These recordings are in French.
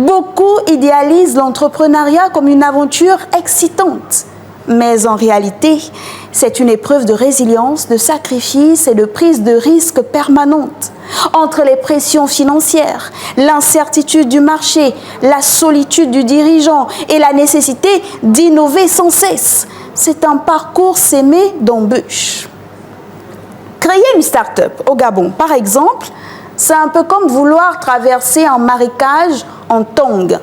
Beaucoup idéalisent l'entrepreneuriat comme une aventure excitante. Mais en réalité, c'est une épreuve de résilience, de sacrifice et de prise de risque permanente. Entre les pressions financières, l'incertitude du marché, la solitude du dirigeant et la nécessité d'innover sans cesse, c'est un parcours semé d'embûches. Créer une start-up au Gabon, par exemple, c'est un peu comme vouloir traverser un marécage en tongs,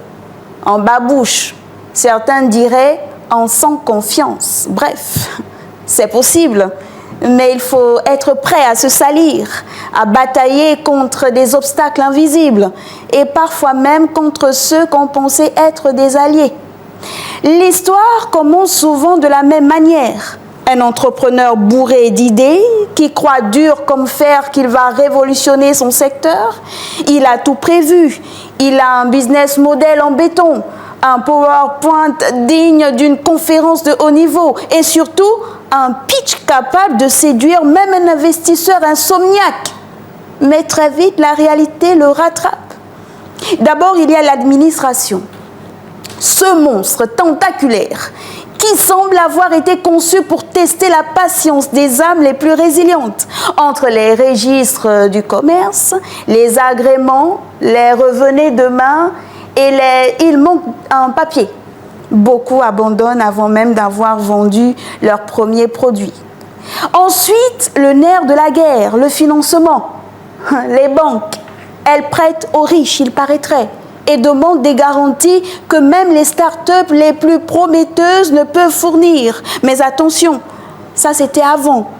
en babouche. Certains diraient en sans confiance. Bref, c'est possible, mais il faut être prêt à se salir, à batailler contre des obstacles invisibles et parfois même contre ceux qu'on pensait être des alliés. L'histoire commence souvent de la même manière. Un entrepreneur bourré d'idées, qui croit dur comme fer qu'il va révolutionner son secteur, il a tout prévu. Il a un business model en béton, un PowerPoint digne d'une conférence de haut niveau et surtout un pitch capable de séduire même un investisseur insomniaque. Mais très vite, la réalité le rattrape. D'abord, il y a l'administration. Ce monstre tentaculaire qui semble avoir été conçu pour tester la patience des âmes les plus résilientes. Entre les registres du commerce, les agréments, les revenez de main et il manque un papier. Beaucoup abandonnent avant même d'avoir vendu leur premier produit. Ensuite, le nerf de la guerre, le financement. Les banques, elles prêtent aux riches, il paraîtrait, et demandent des garanties que même les start-up les plus prometteuses ne peuvent fournir. Mais attention, ça c'était avant.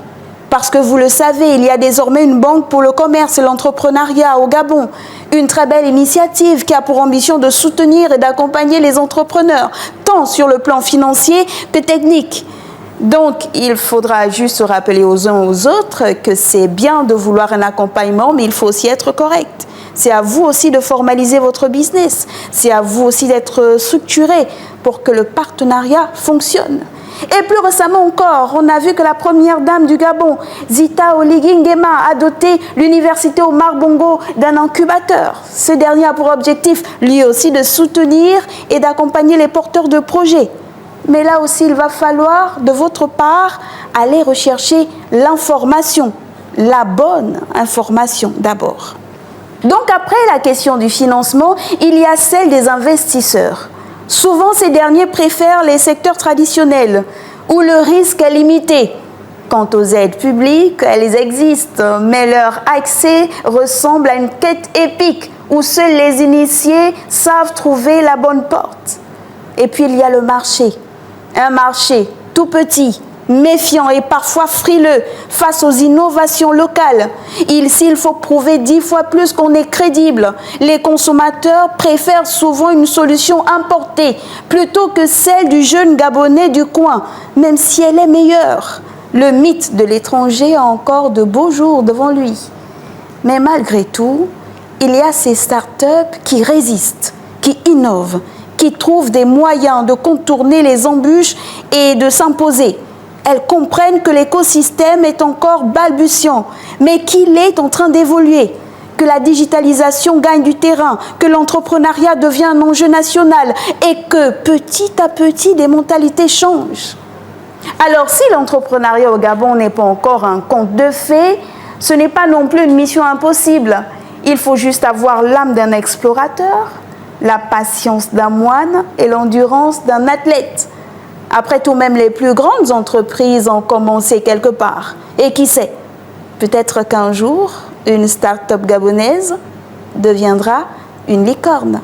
Parce que vous le savez, il y a désormais une banque pour le commerce et l'entrepreneuriat au Gabon. Une très belle initiative qui a pour ambition de soutenir et d'accompagner les entrepreneurs, tant sur le plan financier que technique. Donc, il faudra juste se rappeler aux uns aux autres que c'est bien de vouloir un accompagnement, mais il faut aussi être correct. C'est à vous aussi de formaliser votre business. C'est à vous aussi d'être structuré pour que le partenariat fonctionne. Et plus récemment encore, on a vu que la première dame du Gabon, Zita Oligui Nguema, a doté l'université Omar Bongo d'un incubateur. Ce dernier a pour objectif, lui aussi, de soutenir et d'accompagner les porteurs de projets. Mais là aussi, il va falloir, de votre part, aller rechercher l'information, la bonne information d'abord. Donc après la question du financement, il y a celle des investisseurs. Souvent, ces derniers préfèrent les secteurs traditionnels où le risque est limité. Quant aux aides publiques, elles existent, mais leur accès ressemble à une quête épique où seuls les initiés savent trouver la bonne porte. Et puis il y a le marché. Un marché tout petit, méfiant et parfois frileux face aux innovations locales. Ici, il faut prouver 10 fois plus qu'on est crédible. Les consommateurs préfèrent souvent une solution importée plutôt que celle du jeune Gabonais du coin, même si elle est meilleure. Le mythe de l'étranger a encore de beaux jours devant lui. Mais malgré tout, il y a ces startups qui résistent, qui innovent, qui trouvent des moyens de contourner les embûches et de s'imposer. Elles comprennent que l'écosystème est encore balbutiant, mais qu'il est en train d'évoluer, que la digitalisation gagne du terrain, que l'entrepreneuriat devient un enjeu national et que petit à petit, des mentalités changent. Alors, si l'entrepreneuriat au Gabon n'est pas encore un conte de fées, ce n'est pas non plus une mission impossible. Il faut juste avoir l'âme d'un explorateur, la patience d'un moine et l'endurance d'un athlète. Après tout, même les plus grandes entreprises ont commencé quelque part. Et qui sait, peut-être qu'un jour, une start-up gabonaise deviendra une licorne.